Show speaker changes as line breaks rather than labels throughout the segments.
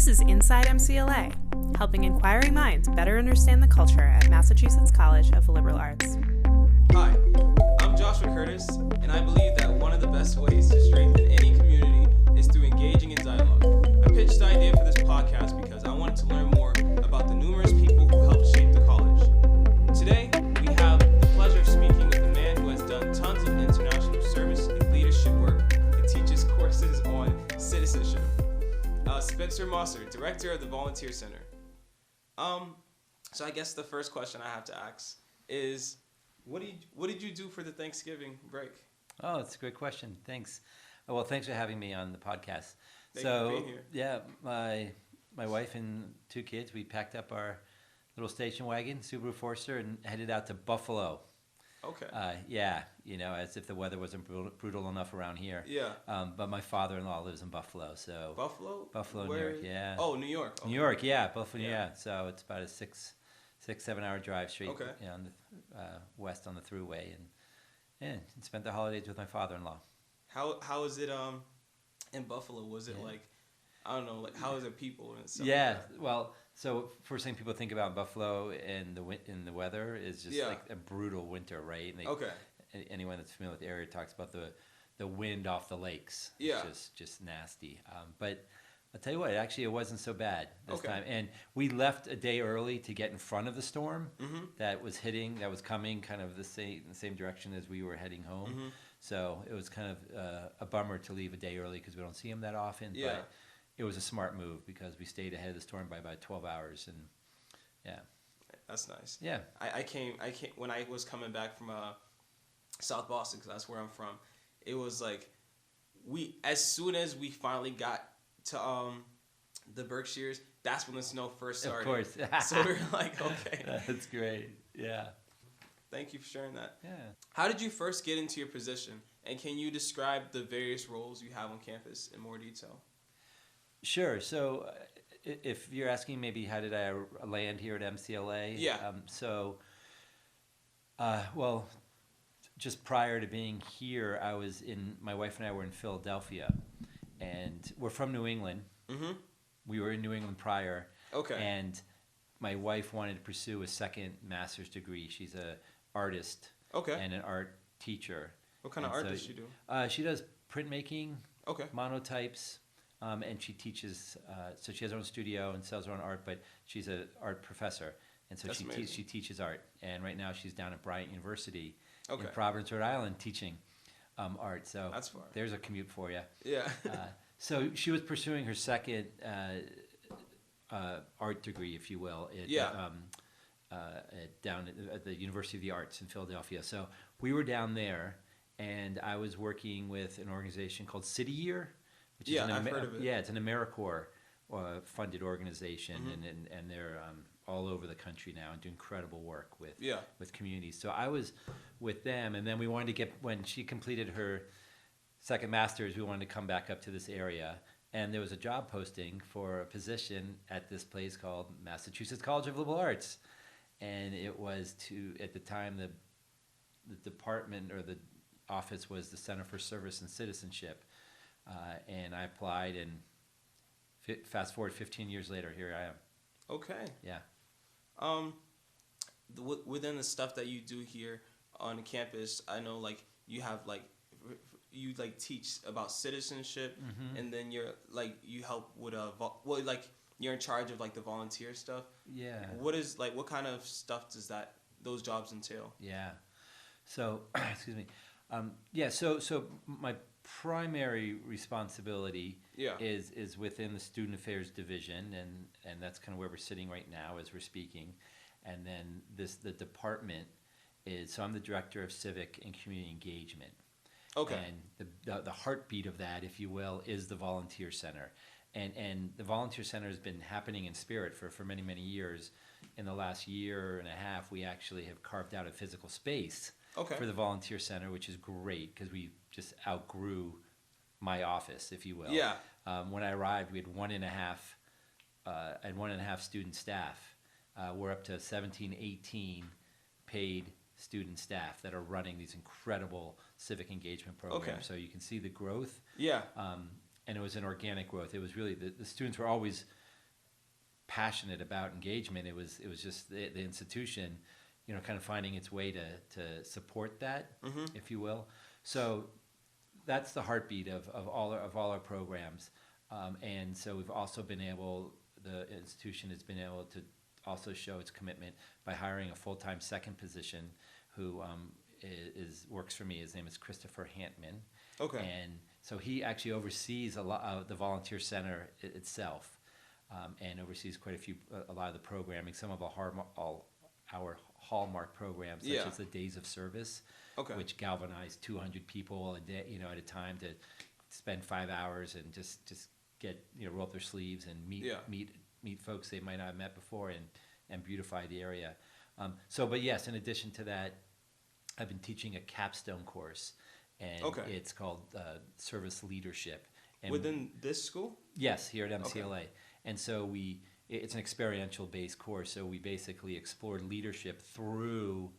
This is Inside MCLA, helping inquiring minds better understand the culture at Massachusetts College of Liberal Arts.
Hi, I'm Joshua Curtis, and I believe that one of the best ways to strengthen any community is through engaging in dialogue. I pitched the idea for this podcast because I wanted to learn more about the numerous people who helped shape the college. Today, we have the pleasure of speaking with a man who has done tons of international service and leadership work and teaches courses on citizenship. Spencer MOSER, Director of the Volunteer Center. So I guess the first question I have to ask is, what did you do for the Thanksgiving break?
Oh, it's a great question. Thanks. Well, thanks for having me on the podcast.
Thank you for being here.
Yeah, my wife and two kids, we packed up our little station wagon, Subaru Forester, and headed out to Buffalo.
Okay.
As if the weather wasn't brutal enough around here.
Yeah.
But my father-in-law lives in Buffalo, so
Buffalo,
New York. Yeah.
Oh, New York. Okay.
New York, yeah, Buffalo,
Yeah.
yeah. So it's about a 7 hour drive straight,
Okay.
on the west on the thruway, and spent the holidays with my father-in-law.
How is it in Buffalo? Was it like, I don't know, like how is it people and stuff?
Yeah,
like that?
well, so first thing people think about Buffalo and the weather is just like a brutal winter, right? And
Okay.
Anyone that's familiar with the area talks about the wind off the lakes.
Yeah.
It's just nasty. But I'll tell you what, it wasn't so bad this
Okay.
time. And we left a day early to get in front of the storm
Mm-hmm.
that was coming kind of the same direction as we were heading home.
Mm-hmm.
So it was kind of a bummer to leave a day early because we don't see them that often.
Yeah.
But it was a smart move because we stayed ahead of the storm by about 12 hours, and yeah.
That's nice.
Yeah.
I came when I was coming back from South Boston, because that's where I'm from. It was like as soon as we finally got to the Berkshires, that's when the snow first started.
Of course.
So we were like, okay.
That's great. Yeah.
Thank you for sharing that.
Yeah.
How did you first get into your position, and can you describe the various roles you have on campus in more detail?
Sure. So if you're asking maybe how did I land here at MCLA?
Yeah.
Well, just prior to being here, my wife and I were in Philadelphia, and we're from New England.
Mm-hmm.
We were in New England prior.
Okay.
And my wife wanted to pursue a second master's degree. She's an artist.
Okay.
And an art teacher.
What kind of art does she do?
She does printmaking,
Okay.
monotypes, and she teaches. So she has her own studio and sells her own art, but she's an art professor, and so she teaches art. And right now she's down at Bryant University in Providence, Rhode Island, teaching art. So
that's far.
There's a commute for you.
Yeah.
So she was pursuing her second art degree, if you will, down at the University of the Arts in Philadelphia. So we were down there, and I was working with an organization called City Year, which is
I've heard of it.
Yeah, it's an AmeriCorps funded organization,
Mm-hmm.
and they're all over the country now and do incredible work with communities. So I was with them, and then we wanted to when she completed her second master's, we wanted to come back up to this area. And there was a job posting for a position at this place called Massachusetts College of Liberal Arts. And it was at the time, the department or the office was the Center for Service and Citizenship. And I applied, and fast forward 15 years later, here I am.
Okay.
Yeah.
Within the stuff that you do here on campus, I know you have you teach about citizenship,
Mm-hmm.
and then you help with you're in charge of the volunteer stuff.
Yeah.
What kind of stuff does those jobs entail?
Yeah. So, excuse me. So my primary responsibility is within the Student Affairs Division, and that's kind of where we're sitting right now as we're speaking. And then the department so I'm the Director of Civic and Community Engagement.
Okay.
And the heartbeat of that, if you will, is the Volunteer Center. And the Volunteer Center has been happening in spirit for many, many years. In the last year and a half, we actually have carved out a physical space for the Volunteer Center, which is great because we just outgrew my office, if you will.
Yeah.
When I arrived, we had one and a half student staff. We're up to 17, 18 paid student staff that are running these incredible civic engagement programs.
Okay.
So you can see the growth.
Yeah.
And it was an organic growth. It was really, the students were always passionate about engagement. It was just the institution, kind of finding its way to support that, if you will. So that's the heartbeat of all our programs. And so we've also the institution has been able to also show its commitment by hiring a full-time second position who works for me. His name is Christopher Hantman.
Okay.
And so he actually oversees a lot of the volunteer center itself, and oversees a lot of the programming, some of our hallmark programs, such as the Days of Service, which galvanize 200 people a day, at a time to spend 5 hours and just get, roll up their sleeves and meet folks they might not have met before and beautify the area. But yes, in addition to that, I've been teaching a capstone course, and it's called Service Leadership. And
within this school?
Yes, here at MCLA. And so it's an experiential-based course, so we basically explored leadership through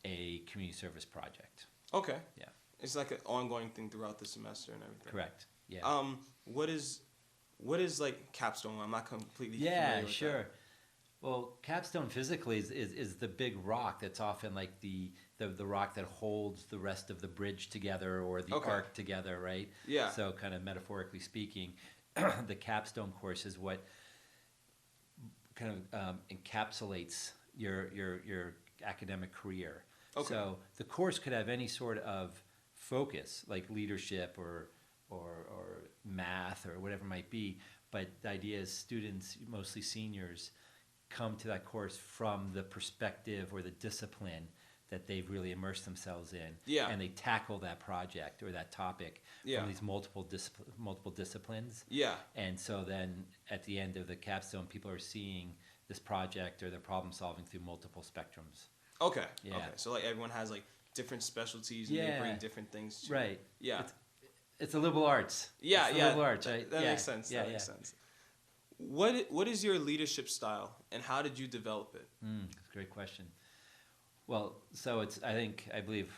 a community service project.
Okay.
Yeah.
It's like an ongoing thing throughout the semester and everything.
Correct. Yeah.
What is like capstone? I'm not completely familiar with
sure.
that.
Well, capstone physically is the big rock that's often like the rock that holds the rest of the bridge together or the arc together, right?
Yeah.
So kind of metaphorically speaking, the capstone course is what kind of encapsulates your academic career. Okay. So the course could have any sort of focus, like leadership or math or whatever it might be, but the idea is students, mostly seniors, come to that course from the perspective or the discipline that they've really immersed themselves in.
Yeah.
And they tackle that project or that topic from these multiple disciplines.
Yeah.
And so then at the end of the capstone, people are seeing this project or their problem solving through multiple spectrums.
Okay.
Yeah.
Okay. So like everyone has like different specialties and they bring different things to
Right.
Yeah.
It's a liberal arts.
Yeah,
it's
yeah.
Liberal arts, right?
That makes sense. That makes sense. What is your leadership style, and how did you develop it?
That's a great question. Well, so I believe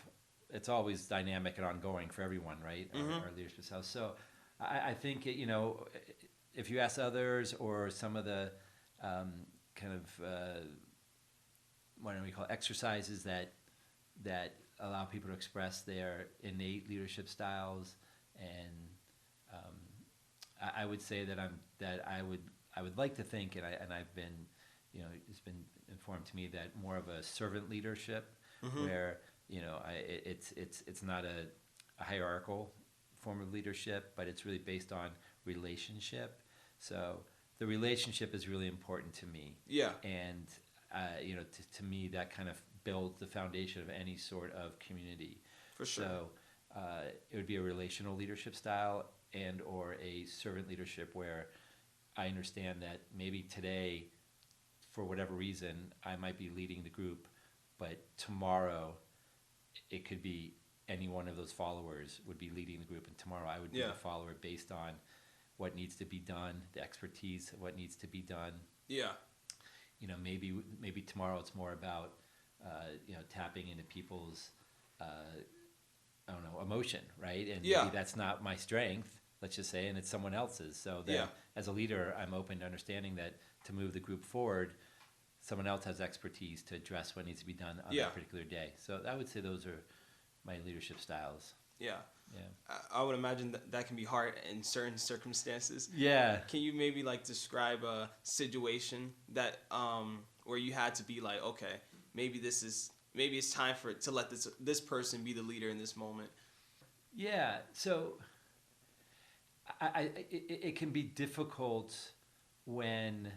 it's always dynamic and ongoing for everyone, right? Our leadership style. So I think if you ask others or some of the what do we call exercises that allow people to express their innate leadership styles, and I would say that I would like to think, and I've been, it's been informed to me that more of a servant leadership, where it's not a hierarchical form of leadership, but it's really based on relationship. So the relationship is really important to me.
Yeah.
And to me that kind of builds the foundation of any sort of community.
For sure.
So it would be a relational leadership style and or a servant leadership where I understand that maybe today, for whatever reason, I might be leading the group, but tomorrow it could be any one of those followers would be leading the group, and tomorrow I would be the follower based on what needs to be done, the expertise of what needs to be done.
Yeah.
Maybe tomorrow it's more about tapping into people's emotion, right? And maybe that's not my strength, let's just say, and it's someone else's. So then as a leader, I'm open to understanding that to move the group forward, someone else has expertise to address what needs to be done on that particular day. So I would say those are my leadership styles.
Yeah.
Yeah.
I would imagine that can be hard in certain circumstances.
Yeah.
Can you maybe like describe a situation that where you had to be like, okay, maybe it's time to let this person be the leader in this moment?
Yeah. So it can be difficult when.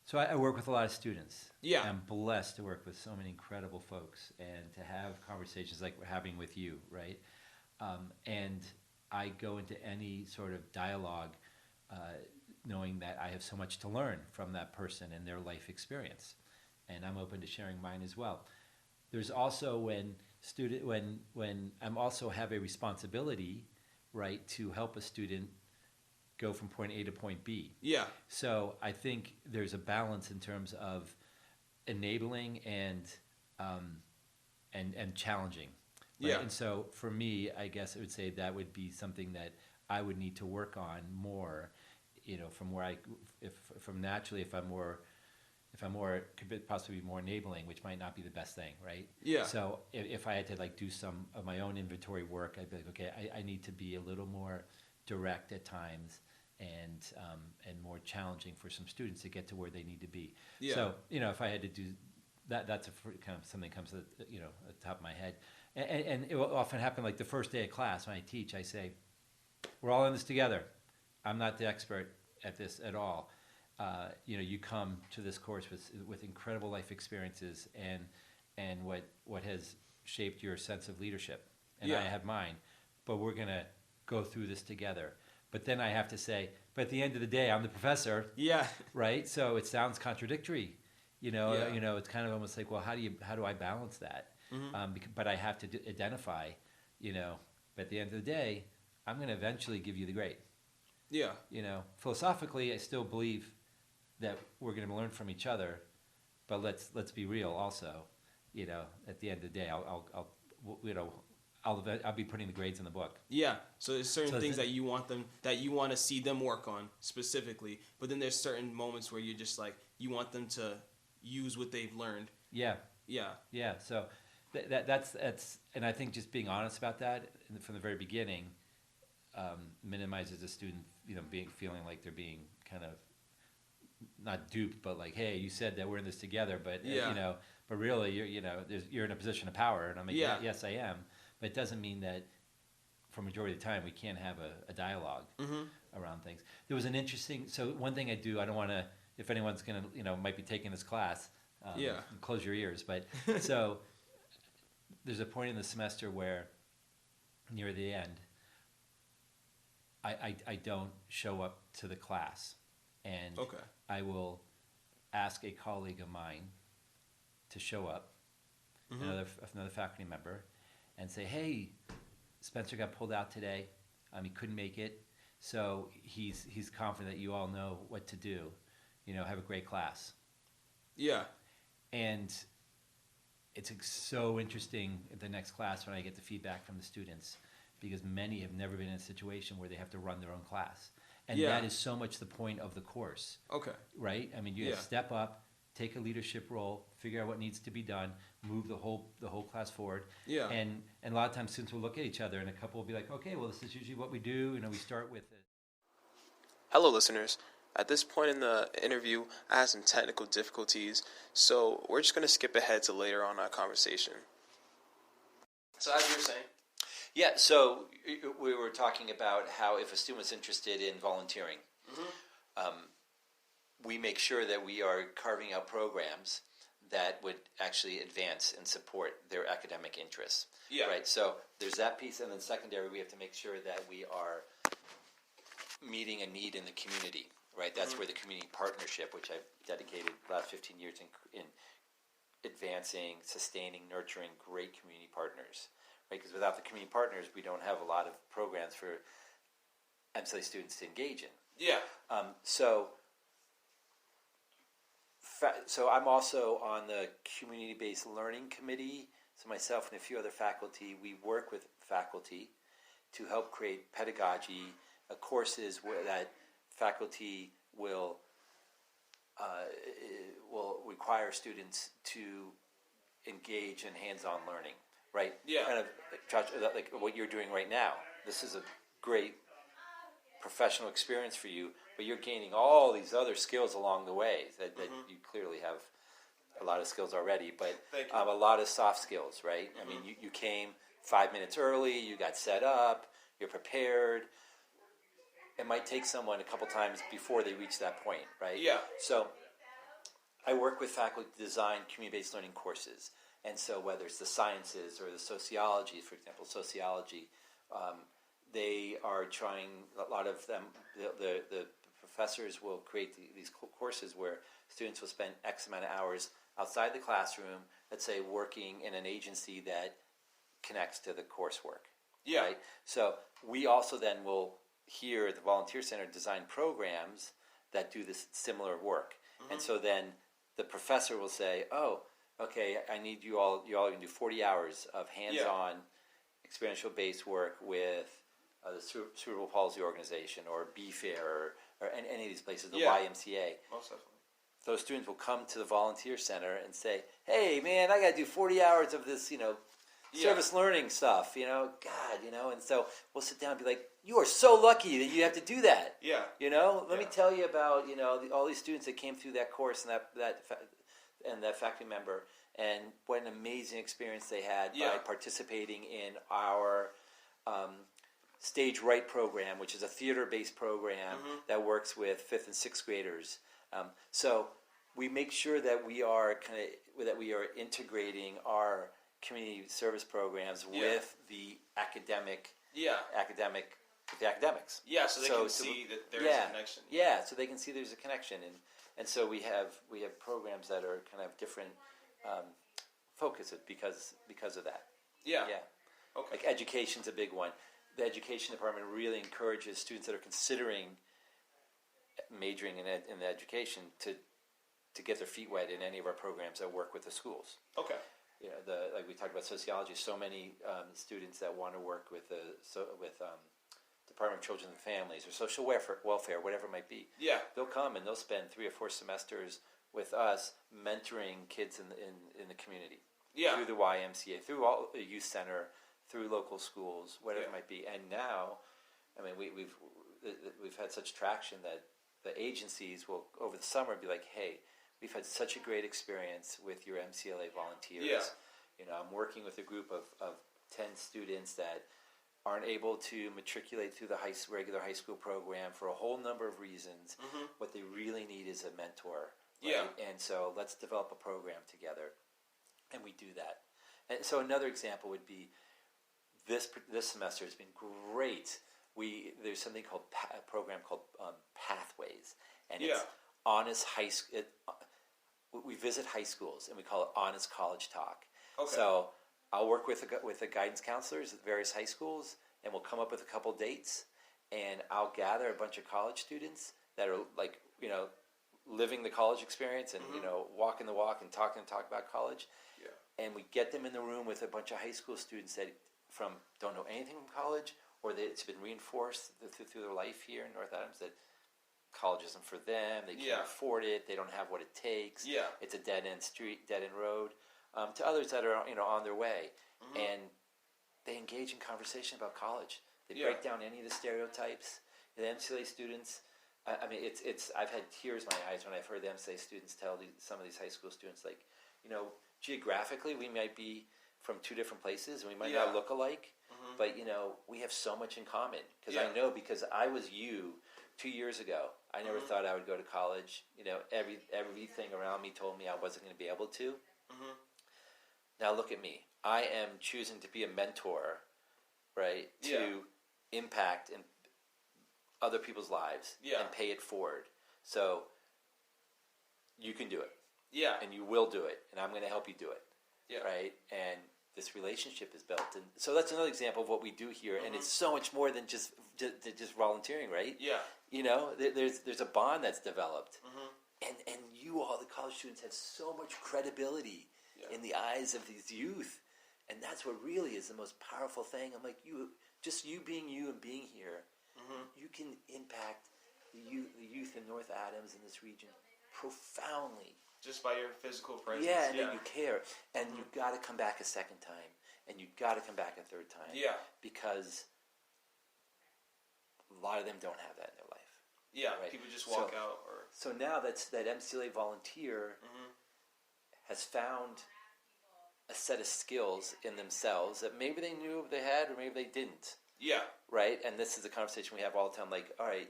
So I work with a lot of students.
Yeah.
I'm blessed to work with so many incredible folks and to have conversations like we're having with you, right? And I go into any sort of dialogue knowing that I have so much to learn from that person and their life experience. And I'm open to sharing mine as well. There's also when I'm also have a responsibility, right, to help a student go from point A to point B.
Yeah.
So I think there's a balance in terms of enabling and challenging. Right?
Yeah.
And so for me, I guess I would say that would be something that I would need to work on more from where if I'm more could possibly be more enabling, which might not be the best thing, right?
Yeah.
So if I had to like do some of my own inventory work, I'd be like, okay, I need to be a little more direct at times and more challenging for some students to get to where they need to be.
Yeah.
So if I had to do that, that's kind of something that comes to at the top of my head, and it will often happen like the first day of class when I teach. I say, we're all in this together. I'm not the expert at this at all. You come to this course with incredible life experiences and what has shaped your sense of leadership, and I have mine. But we're gonna go through this together. But then I have to say, but at the end of the day, I'm the professor.
Yeah.
Right. So it sounds contradictory. It's kind of almost like, well, how do I balance that? Mm-hmm. But I have to identify. But at the end of the day, I'm going to eventually give you the grade.
Yeah.
Philosophically, I still believe that we're going to learn from each other, but let's be real. Also, at the end of the day, I'll be putting the grades in the book.
Yeah. So there's certain things that you want to see them work on specifically, but then there's certain moments where you're just like you want them to use what they've learned. Yeah. Yeah.
Yeah. So that's and I think just being honest about that from the very beginning minimizes the student, feeling like they're being kind of not duped, but like, hey, you said that we're in this together, but but really you're in a position of power, and I'm like, yes, I am. But it doesn't mean that for majority of the time we can't have a dialogue around things. There was an interesting, so one thing I do, I don't want to, if anyone's going to, might be taking this class, close your ears. But so there's a point in the semester where near the end, I don't show up to the class. And I will ask a colleague of mine to show up, another faculty member, and say, hey, Spencer got pulled out today. He couldn't make it. So he's confident that you all know what to do. Have a great class.
Yeah.
And it's so interesting at the next class when I get the feedback from the students, because many have never been in a situation where they have to run their own class. And that is so much the point of the course. Okay. Right? I mean, you have to step up, take a leadership role, figure out what needs to be done, move the whole class forward. Yeah. And a lot of times students will look at each other, and a couple will be like, okay, well, this is usually what we do. We start with it.
Hello, listeners. At this point in the interview, I had some technical difficulties, so we're just going to skip ahead to later on our conversation. So as you were saying?
Yeah, so we were talking about how if a student is interested in volunteering, we make sure that we are carving out programs that would actually advance and support their academic interests. Yeah. Right. So there's that piece, and then secondary, we have to make sure that we are meeting a need in the community. Right. That's where the community partnership, which I've dedicated the last 15 years in advancing, sustaining, nurturing great community partners. Right. Because without the community partners, we don't have a lot of programs for MCLA students to engage in. Yeah. So I'm also on the community-based learning committee. So myself and a few other faculty, we work with faculty to help create pedagogy, courses where that faculty will require students to engage in hands-on learning. Right? Yeah. Kind of like what you're doing right now. This is a great professional experience for you, but you're gaining all these other skills along the way that you clearly have a lot of skills already, but a lot of soft skills, right? I mean, you came 5 minutes early, you got set up, you're prepared. It might take someone a couple times before they reach that point, right? Yeah. So I work with faculty to design community-based learning courses. And so whether it's the sciences or the sociology, for example, sociology, they are trying, a lot of them, the professors will create these courses where students will spend X amount of hours outside the classroom, let's say working in an agency that connects to the coursework. Yeah. Right? So we also then will, here at the Volunteer Center, design programs that do this similar work. And so then the professor will say, oh, okay, I need you all can do 40 hours of hands-on, experiential-based work with the Cerebral Palsy Organization or BFAIR or any of these places, the
Yeah.
YMCA.
Most definitely.
Those students will come to the volunteer center and say, "Hey, man, I got to do 40 hours of this, service learning stuff, God, and so we'll sit down and be like, you are so lucky that you have to do that.
Yeah.
Let me tell you about, all these students that came through that course and that faculty member, and what an amazing experience they had by participating in our Stage Right program, which is a theater-based program that works with 5th and 6th graders. So we make sure that we are integrating our community service programs with the academics. Yeah,
so they can see that there's a connection.
Yeah, so they can see there's a connection, and so we have programs that are kind of different focuses because of that. Yeah. Okay. Like education's a big one. The education department really encourages students that are considering majoring in the education to get their feet wet in any of our programs that work with the schools. Okay. Like we talked about sociology, so many students that want to work with Department of Children and Families or social welfare, whatever it might be. Yeah. They'll come and they'll spend 3 or 4 semesters with us mentoring kids in the community. Yeah. Through the YMCA, through all the youth center, through local schools, whatever it might be. And now, I mean, we've had such traction that the agencies will over the summer be like, hey, we've had such a great experience with your MCLA volunteers. Yeah. I'm working with a group of 10 students that aren't able to matriculate through the regular high school program for a whole number of reasons. Mm-hmm. What they really need is a mentor. Right? Yeah. And so let's develop a program together. And we do that. And so another example would be this semester has been great. There's something called a program called Pathways. And it's honest high school. We visit high schools and we call it Honest College Talk. Okay. So I'll work with the guidance counselors at various high schools, and we'll come up with a couple dates, and I'll gather a bunch of college students that are living the college experience and walking the walk and talk about college. Yeah. And we get them in the room with a bunch of high school students that don't know anything from college, or that it's been reinforced through their life here in North Adams that college isn't for them. They can't afford it. They don't have what it takes. Yeah. It's a dead end street, dead end road. To others that are on their way, and they engage in conversation about college. They break down any of the stereotypes. The MCLA students, I mean, it's. I've had tears in my eyes when I've heard the MCLA students tell some of these high school students, like, geographically we might be from 2 different places and we might not look alike, but we have so much in common. Because I know, because I was you 2 years ago. I never thought I would go to college. Everything around me told me I wasn't going to be able to. Mm-hmm. Now look at me. I am choosing to be a mentor, right, to impact in other people's lives and pay it forward. So you can do it. Yeah. And you will do it, and I'm going to help you do it. Yeah. Right? And this relationship is built. And so that's another example of what we do here, and it's so much more than just volunteering, right? Yeah. There's a bond that's developed. Mm-hmm. And you all, the college students, have so much credibility in the eyes of these youth, and that's what really is the most powerful thing. I'm like, you being you and being here, you can impact the youth in North Adams in this region profoundly. Just by your physical presence. Yeah, and then you care, and you've got to come back a second time, and you've got to come back a third time. Yeah, because a lot of them don't have that in their life. Yeah, right? People just walk out. So now that MCLA volunteer has found a set of skills in themselves that maybe they knew they had or maybe they didn't. Yeah. Right? And this is a conversation we have all the time, like, all right,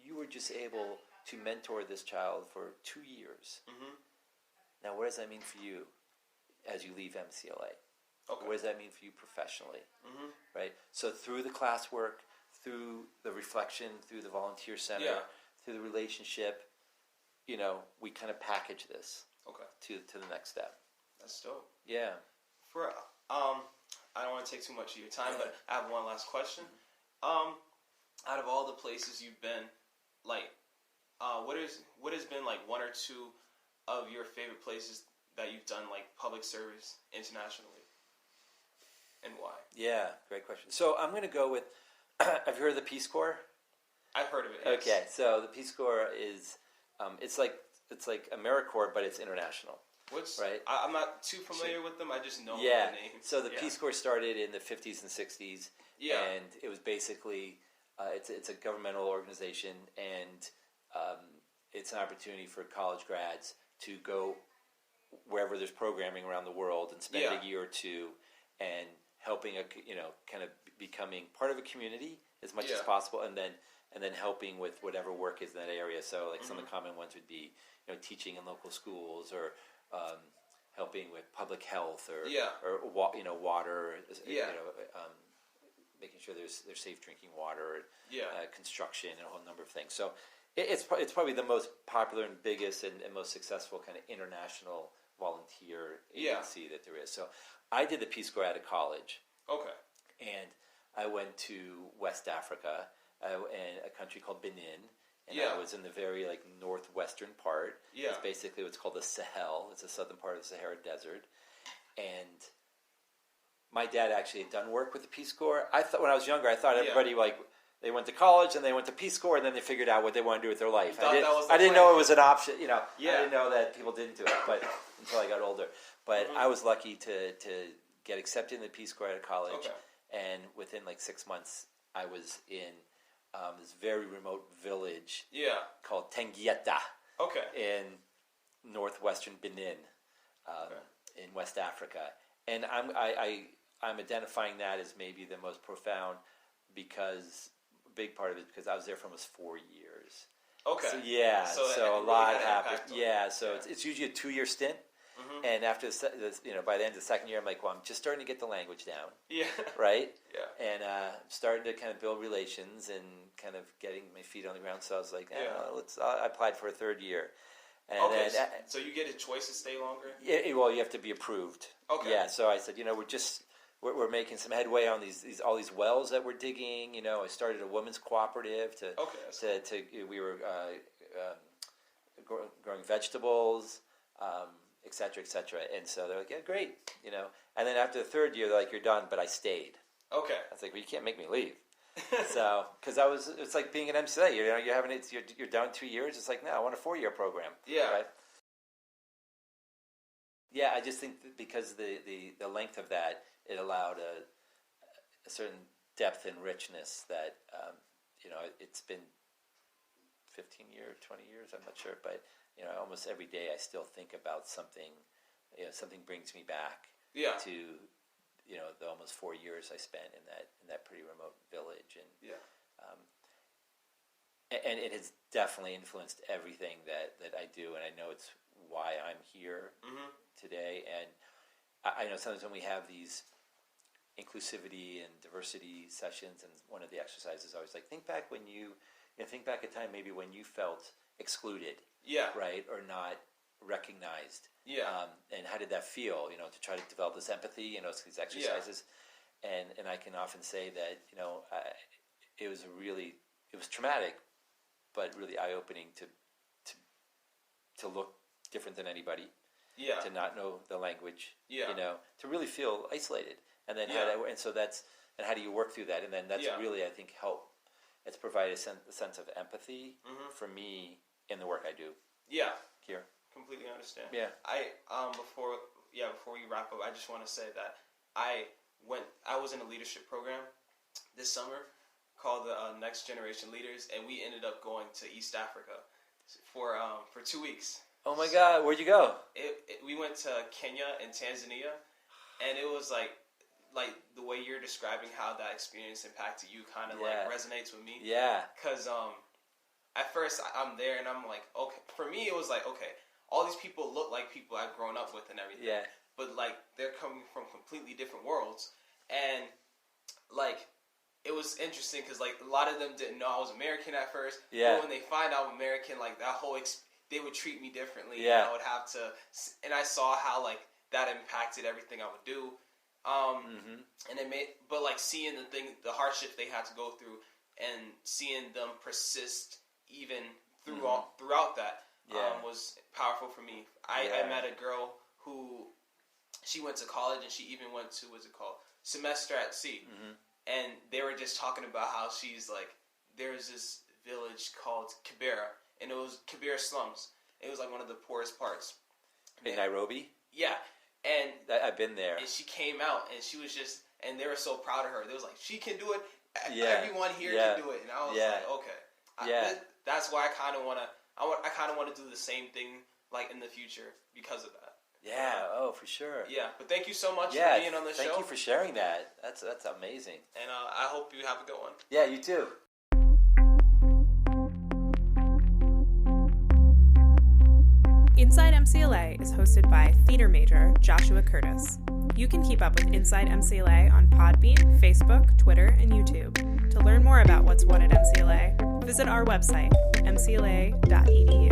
you were just able to mentor this child for 2 years. Mm-hmm. Now, what does that mean for you as you leave MCLA? Okay. What does that mean for you professionally? Mm-hmm. Right? So through the classwork, through the reflection, through the volunteer center, through the relationship, we kind of package this to the next step. That's dope. Yeah. I don't want to take too much of your time, but I have one last question. Out of all the places you've been, like, what has been like 1 or 2 of your favorite places that you've done, like, public service internationally, and why? Yeah, great question. So I'm going to go with, have you heard of the Peace Corps?
I've heard of it. Yes.
Okay, so the Peace Corps is it's like AmeriCorps, but it's international. Right?
I'm not too familiar with them. I just know the name.
So the Peace Corps started in the 50s and 60s. Yeah. And it was basically it's a governmental organization, and it's an opportunity for college grads to go wherever there's programming around the world and spend a year or two and helping kind of becoming part of a community as much as possible, and then helping with whatever work is in that area. So like some of the common ones would be teaching in local schools, or helping with public health, or water, making sure there's safe drinking water, construction, and a whole number of things. So it's probably the most popular and biggest and most successful kind of international volunteer agency that there is. So I did the Peace Corps out of college. Okay. And I went to West Africa, and a country called Benin, and I was in the very northwestern part. Yeah. It's basically what's called the Sahel. It's the southern part of the Sahara Desert. And my dad actually had done work with the Peace Corps. I thought when I was younger, everybody they went to college and they went to Peace Corps, and then they figured out what they want to do with their life. I didn't know it was an option. I didn't know that people didn't do it, but until I got older. But I was lucky to get accepted in the Peace Corps out of college, and within 6 months, I was in this very remote village called Tengieta in northwestern Benin, in West Africa. And I'm identifying that as maybe the most profound, because a big part of it because I was there for almost 4 years. Okay. So a lot happened. So it's usually a 2-year stint. Mm-hmm. And after by the end of the second year, I'm like, well, I'm just starting to get the language down. Yeah. Right? Yeah. And starting to kind of build relations and kind of getting my feet on the ground. So I was like, I applied for a third year. And then,
so you get a choice to stay longer?
Yeah, well, you have to be approved. Okay. Yeah, so I said, we're making some headway on all these wells that we're digging. I started a women's cooperative we were growing vegetables, et cetera, et cetera. And so they're like, yeah, great, And then after the third year, they're like, you're done, but I stayed. Okay. I was like, well, you can't make me leave. So, because it's like being an MCLA, you're down 2 years. It's like, no, I want a 4-year program. Yeah. Right? Yeah, I just think that because the length of that, it allowed a certain depth and richness that, it's been 15 years, 20 years, I'm not sure, but, almost every day I still think about something, something brings me back to, the almost 4 years I spent in that pretty remote village. And, and it has definitely influenced everything that I do, and I know it's why I'm here today. And I know sometimes when we have these inclusivity and diversity sessions, and one of the exercises is always like, think back a time maybe when you felt excluded, right, or not recognized, and how did that feel? To try to develop this empathy, these exercises, and I can often say that it was traumatic, but really eye opening to look different than anybody, to not know the language, to really feel isolated. And then how do you work through that? And then that's really, I think, it's provided a sense of empathy for me in the work I do. Yeah. Here.
Completely understand. Yeah. Before we wrap up, I just want to say that I was in a leadership program this summer called the Next Generation Leaders, and we ended up going to East Africa for 2 weeks.
Oh my God, where'd you go?
We went to Kenya and Tanzania, and it was like the way you're describing how that experience impacted you kind of resonates with me. Yeah. Because at first I'm there and I'm like, okay. For me, it was like, okay, all these people look like people I've grown up with and everything. Yeah. But they're coming from completely different worlds, and it was interesting because a lot of them didn't know I was American at first. Yeah. But when they find out I'm American, that whole they would treat me differently. Yeah. And I would have to, and I saw how that impacted everything I would do. And it made, but seeing the hardships they had to go through, and seeing them persist even throughout that was powerful for me. I met a girl who she went to college, and she even went to semester at sea, and they were just talking about how she's there's this village called Kibera, and it was Kibera slums. It was like one of the poorest parts.
In Nairobi?
Yeah. And
I've been there.
And she came out, and she was just, and they were so proud of her. They was like, she can do it.
Yeah.
Everyone here can do it. And I was like, okay. That's why I kind of want to do the same thing like in the future because of that.
Yeah. Oh, for sure.
Yeah. But thank you so much for being on the show.
Thank you for sharing that. That's amazing.
And I hope you have a good one.
Yeah, you too.
Inside MCLA is hosted by theater major Joshua Curtis. You can keep up with Inside MCLA on Podbean, Facebook, Twitter, and YouTube. To learn more about what's what at MCLA, visit our website, mcla.edu.